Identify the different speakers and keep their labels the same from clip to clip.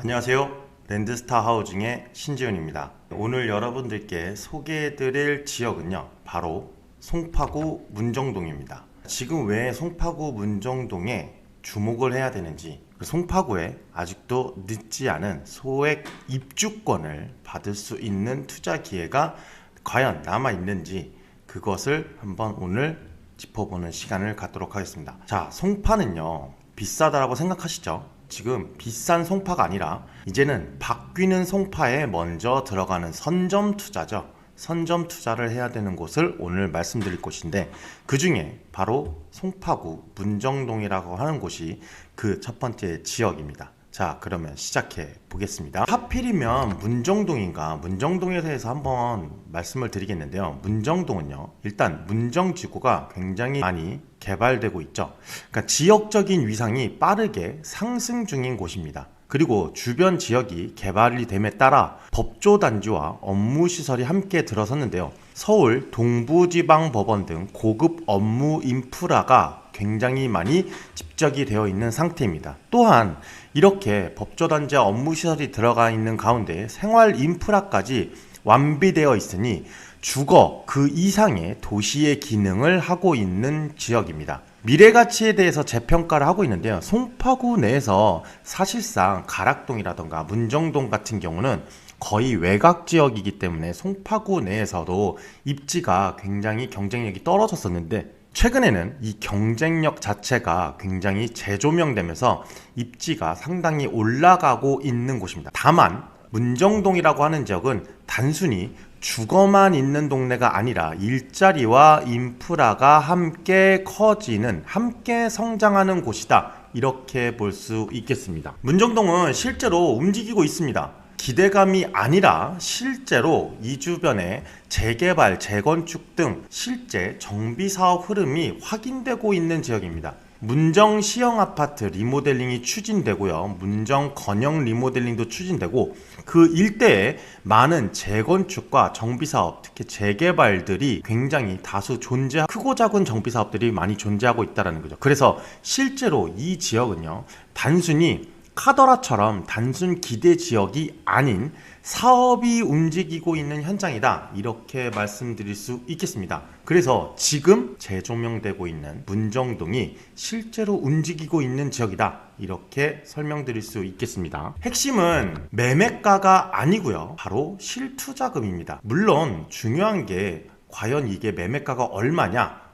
Speaker 1: 안녕하세요. 랜드스타 하우징의 신지훈입니다. 오늘 여러분들께 소개해드릴 지역은요, 바로 송파구 문정동입니다. 지금 왜 송파구 문정동에 주목을 해야 되는지, 송파구에 아직도 늦지 않은 소액 입주권을 받을 수 있는 투자 기회가 과연 남아있는지, 그것을 한번 오늘 짚어보는 시간을 갖도록 하겠습니다. 자, 송파는요, 비싸다라고 생각하시죠? 지금 비싼 송파가 아니라 이제는 바뀌는 송파에 먼저 들어가는 선점 투자죠. 선점 투자를 해야 되는 곳을 오늘 말씀드릴 곳인데, 그 중에 바로 송파구 문정동이라고 하는 곳이 그 첫 번째 지역입니다. 자, 그러면 시작해 보겠습니다. 하필이면 문정동인가, 문정동에 대해서 한번 말씀을 드리겠는데요. 문정동은요, 일단 문정지구가 굉장히 많이 개발되고 있죠. 그러니까 지역적인 위상이 빠르게 상승 중인 곳입니다. 그리고 주변 지역이 개발이 됨에 따라 법조단지와 업무시설이 함께 들어섰는데요. 서울 동부지방법원 등 고급 업무 인프라가 굉장히 많이 집적이 되어 있는 상태입니다. 또한 이렇게 법조단지와 업무시설이 들어가 있는 가운데 생활 인프라까지 완비되어 있으니 주거 그 이상의 도시의 기능을 하고 있는 지역입니다. 미래가치에 대해서 재평가를 하고 있는데요. 송파구 내에서 사실상 가락동이라던가 문정동 같은 경우는 거의 외곽 지역이기 때문에 송파구 내에서도 입지가 굉장히 경쟁력이 떨어졌었는데, 최근에는 이 경쟁력 자체가 굉장히 재조명되면서 입지가 상당히 올라가고 있는 곳입니다. 다만 문정동이라고 하는 지역은 단순히 주거만 있는 동네가 아니라 일자리와 인프라가 함께 커지는, 함께 성장하는 곳이다, 이렇게 볼 수 있겠습니다. 문정동은 실제로 움직이고 있습니다. 기대감이 아니라 실제로 이 주변에 재개발, 재건축 등 실제 정비사업 흐름이 확인되고 있는 지역입니다. 문정 시형 아파트 리모델링이 추진되고요. 문정 건영 리모델링도 추진되고, 그 일대에 많은 재건축과 정비사업, 특히 재개발들이 굉장히 다수 크고 작은 정비사업들이 많이 존재하고 있다는 거죠. 그래서 실제로 이 지역은요, 단순히 카더라처럼 단순 기대 지역이 아닌 사업이 움직이고 있는 현장이다, 이렇게 말씀드릴 수 있겠습니다. 그래서 지금 재조명되고 있는 문정동이 실제로 움직이고 있는 지역이다, 이렇게 설명드릴 수 있겠습니다. 핵심은 매매가가 아니고요, 바로 실투자금입니다. 물론 중요한 게 과연 이게 매매가가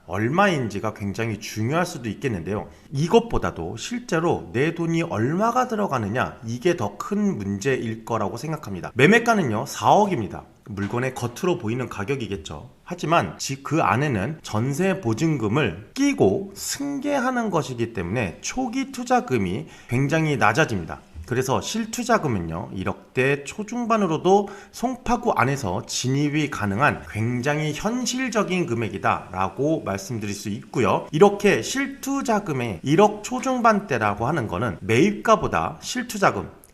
Speaker 1: 얼마인지가 굉장히 중요할 수도 있겠는데요. 이것보다도 실제로 내 돈이 얼마가 들어가느냐, 이게 더 큰 문제일 거라고 생각합니다. 매매가는요, 4억입니다. 물건의 겉으로 보이는 가격이겠죠. 하지만 그 안에는 전세 보증금을 끼고 승계하는 것이기 때문에 초기 투자금이 굉장히 낮아집니다. 그래서 실투자금은요, 1억대 초중반으로도 송파구 안에서 진입이 가능한 굉장히 현실적인 금액이다 라고 말씀드릴 수 있고요. 이렇게 실투자금의 1억 초중반대라고 하는 거는 매입가보다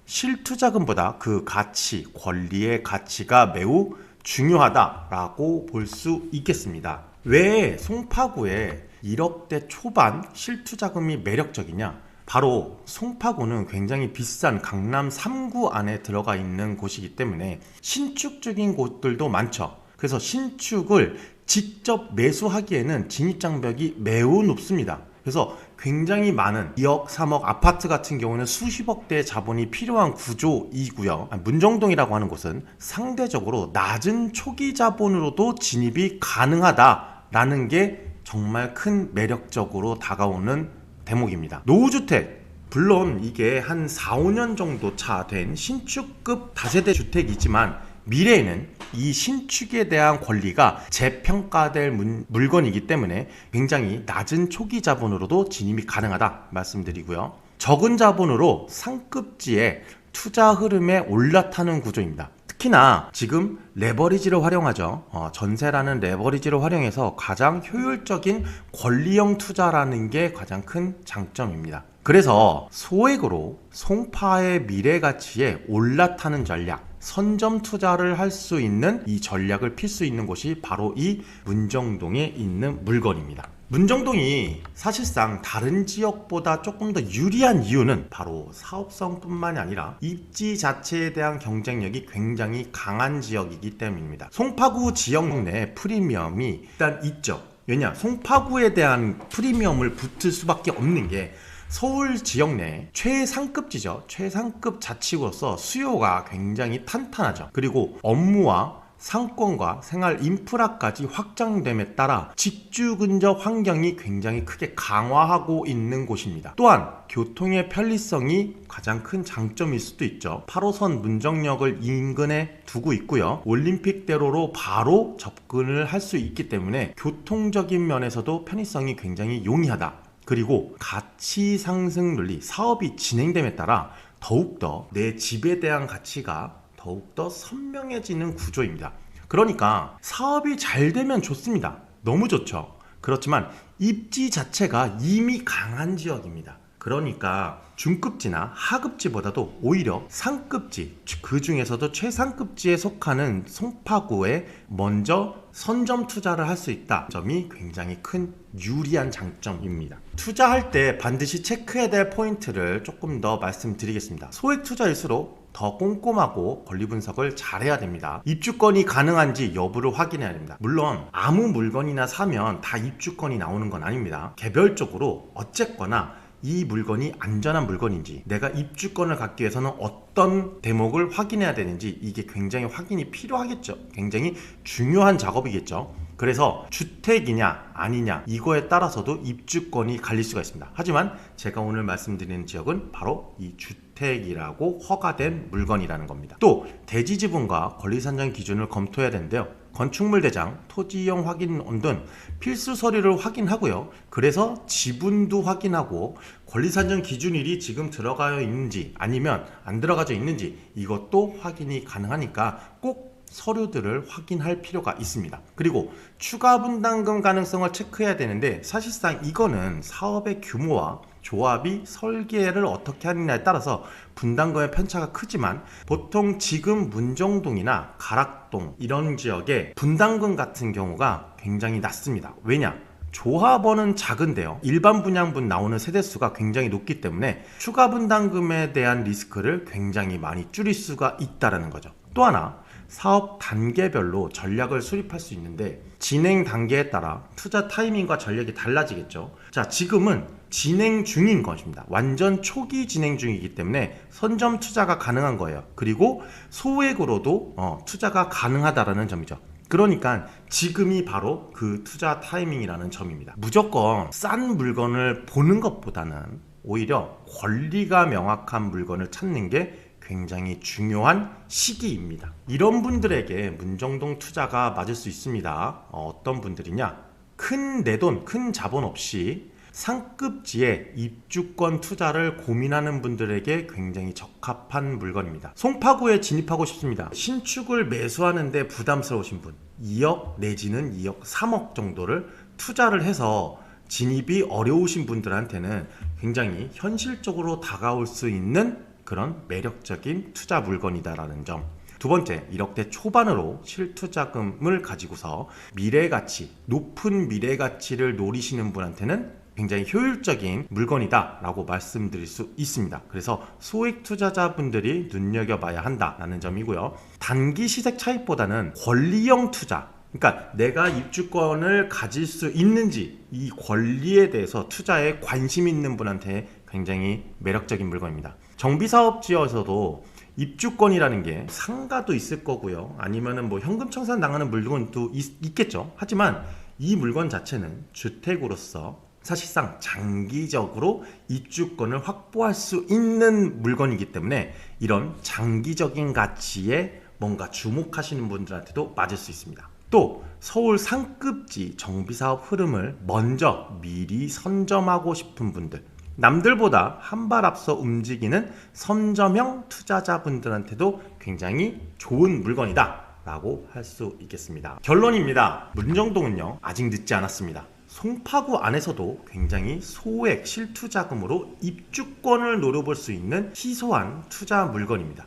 Speaker 1: 실투자금보다 그 가치, 권리의 가치가 매우 중요하다라고 볼 수 있겠습니다. 왜 송파구에 1억대 초반 실투자금이 매력적이냐? 바로 송파구는 굉장히 비싼 강남 3구 안에 들어가 있는 곳이기 때문에 신축적인 곳들도 많죠. 그래서 신축을 직접 매수하기에는 진입장벽이 매우 높습니다. 그래서 굉장히 많은 2억, 3억 아파트 같은 경우는 수십억대의 자본이 필요한 구조이고요. 문정동이라고 하는 곳은 상대적으로 낮은 초기 자본으로도 진입이 가능하다라는 게 정말 큰 매력적으로 다가오는 대목입니다. 노후주택, 물론 이게 한 4, 5년 정도 차 된 신축급 다세대 주택이지만 미래에는 이 신축에 대한 권리가 재평가될 물건이기 때문에 굉장히 낮은 초기 자본으로도 진입이 가능하다 말씀드리고요. 적은 자본으로 상급지의 투자 흐름에 올라타는 구조입니다. 특히나 지금 레버리지를 활용하죠. 전세라는 레버리지를 활용해서 가장 효율적인 권리형 투자라는 게 가장 큰 장점입니다. 그래서 소액으로 송파의 미래 가치에 올라타는 전략, 선점 투자를 할 수 있는 이 전략을 필 수 있는 곳이 바로 이 문정동에 있는 물건입니다. 문정동이 사실상 다른 지역보다 조금 더 유리한 이유는 바로 사업성뿐만이 아니라 입지 자체에 대한 경쟁력이 굉장히 강한 지역이기 때문입니다. 송파구 지역 내 프리미엄이 일단 있죠. 왜냐? 송파구에 대한 프리미엄을 붙을 수밖에 없는 게 서울 지역 내 최상급지죠. 최상급 자치구로서 수요가 굉장히 탄탄하죠. 그리고 업무와 상권과 생활 인프라까지 확장됨에 따라 직주 근접 환경이 굉장히 크게 강화하고 있는 곳입니다. 또한 교통의 편리성이 가장 큰 장점일 수도 있죠. 8호선 문정역을 인근에 두고 있고요. 올림픽대로로 바로 접근을 할 수 있기 때문에 교통적인 면에서도 편의성이 굉장히 용이하다. 그리고 가치 상승 논리, 사업이 진행됨에 따라 더욱더 내 집에 대한 가치가 더욱더 선명해지는 구조입니다. 그러니까 사업이 잘 되면 좋습니다. 너무 좋죠. 그렇지만 입지 자체가 이미 강한 지역입니다. 그러니까 중급지나 하급지보다도 오히려 상급지, 그 중에서도 최상급지에 속하는 송파구에 먼저 선점 투자를 할 수 있다 점이 굉장히 큰 유리한 장점입니다. 투자할 때 반드시 체크해야 될 포인트를 조금 더 말씀드리겠습니다. 소액 투자일수록 더 꼼꼼하고 권리 분석을 잘해야 됩니다. 입주권이 가능한지 여부를 확인해야 됩니다. 물론 아무 물건이나 사면 다 입주권이 나오는 건 아닙니다. 개별적으로 어쨌거나 이 물건이 안전한 물건인지, 내가 입주권을 갖기 위해서는 어떤 대목을 확인해야 되는지, 이게 굉장히 확인이 필요하겠죠. 굉장히 중요한 작업이겠죠. 그래서 주택이냐 아니냐 이거에 따라서도 입주권이 갈릴 수가 있습니다. 하지만 제가 오늘 말씀드리는 지역은 바로 이 주택이라고 허가된 물건이라는 겁니다. 또 대지 지분과 권리 산정 기준을 검토해야 되는데요. 건축물 대장, 토지 이용 확인원 등 필수 서류를 확인하고요. 그래서 지분도 확인하고 권리 산정 기준일이 지금 들어가 있는지 아니면 안 들어가져 있는지 이것도 확인이 가능하니까 꼭 서류들을 확인할 필요가 있습니다. 그리고 추가 분담금 가능성을 체크해야 되는데, 사실상 이거는 사업의 규모와 조합이 설계를 어떻게 하느냐에 따라서 분담금의 편차가 크지만, 보통 지금 문정동이나 가락동 이런 지역에 분담금 같은 경우가 굉장히 낮습니다. 왜냐? 조합원은 작은데요. 일반 분양분 나오는 세대수가 굉장히 높기 때문에 추가 분담금에 대한 리스크를 굉장히 많이 줄일 수가 있다는 거죠. 또 하나, 사업 단계별로 전략을 수립할 수 있는데 진행 단계에 따라 투자 타이밍과 전략이 달라지겠죠. 자, 지금은 진행 중인 것입니다. 완전 초기 진행 중이기 때문에 선점 투자가 가능한 거예요. 그리고 소액으로도 투자가 가능하다라는 점이죠. 그러니까 지금이 바로 그 투자 타이밍이라는 점입니다. 무조건 싼 물건을 보는 것보다는 오히려 권리가 명확한 물건을 찾는 게 굉장히 중요한 시기입니다. 이런 분들에게 문정동 투자가 맞을 수 있습니다. 어떤 분들이냐? 큰 내돈, 큰 자본 없이 상급지에 입주권 투자를 고민하는 분들에게 굉장히 적합한 물건입니다. 송파구에 진입하고 싶습니다. 신축을 매수하는데 부담스러우신 분, 2억 내지는 2억, 3억 정도를 투자를 해서 진입이 어려우신 분들한테는 굉장히 현실적으로 다가올 수 있는 그런 매력적인 투자 물건이다라는 점. 두 번째, 1억대 초반으로 실투자금을 가지고서 미래가치, 높은 미래가치를 노리시는 분한테는 굉장히 효율적인 물건이다 라고 말씀드릴 수 있습니다. 그래서 소액 투자자분들이 눈여겨봐야 한다라는 점이고요. 단기 시세 차익보다는 권리형 투자, 그러니까 내가 입주권을 가질 수 있는지 이 권리에 대해서 투자에 관심 있는 분한테 굉장히 매력적인 물건입니다. 정비사업지에서도 입주권이라는 게 상가도 있을 거고요. 아니면은 뭐 현금 청산 당하는 물건도 있겠죠. 하지만 이 물건 자체는 주택으로서 사실상 장기적으로 입주권을 확보할 수 있는 물건이기 때문에 이런 장기적인 가치에 뭔가 주목하시는 분들한테도 맞을 수 있습니다. 또 서울 상급지 정비사업 흐름을 먼저 미리 선점하고 싶은 분들, 남들보다 한 발 앞서 움직이는 선점형 투자자분들한테도 굉장히 좋은 물건이다 라고 할 수 있겠습니다. 결론입니다. 문정동은요, 아직 늦지 않았습니다. 송파구 안에서도 굉장히 소액 실투자금으로 입주권을 노려볼 수 있는 희소한 투자 물건입니다.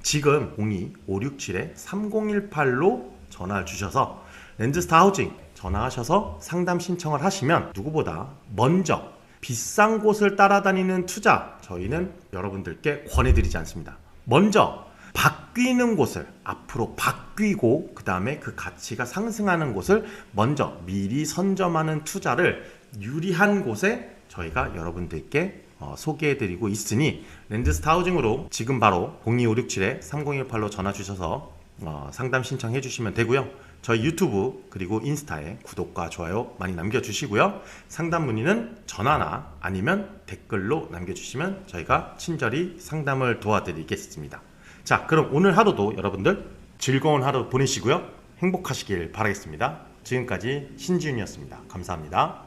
Speaker 1: 지금 02-567-3018로 전화 주셔서 랜드스타 하우징 전화하셔서 상담 신청을 하시면 누구보다 먼저 비싼 곳을 따라다니는 투자 저희는 여러분들께 권해드리지 않습니다. 먼저 바뀌는 곳을 앞으로 바뀌고 그 다음에 그 가치가 상승하는 곳을 먼저 미리 선점하는 투자를 유리한 곳에 저희가 여러분들께 소개해드리고 있으니 랜드스타 하우징으로 지금 바로 02567-3018로 전화 주셔서 상담 신청해 주시면 되고요. 저희 유튜브 그리고 인스타에 구독과 좋아요 많이 남겨주시고요. 상담 문의는 전화나 아니면 댓글로 남겨주시면 저희가 친절히 상담을 도와드리겠습니다. 자, 그럼 오늘 하루도 여러분들 즐거운 하루 보내시고요. 행복하시길 바라겠습니다. 지금까지 신지윤이었습니다. 감사합니다.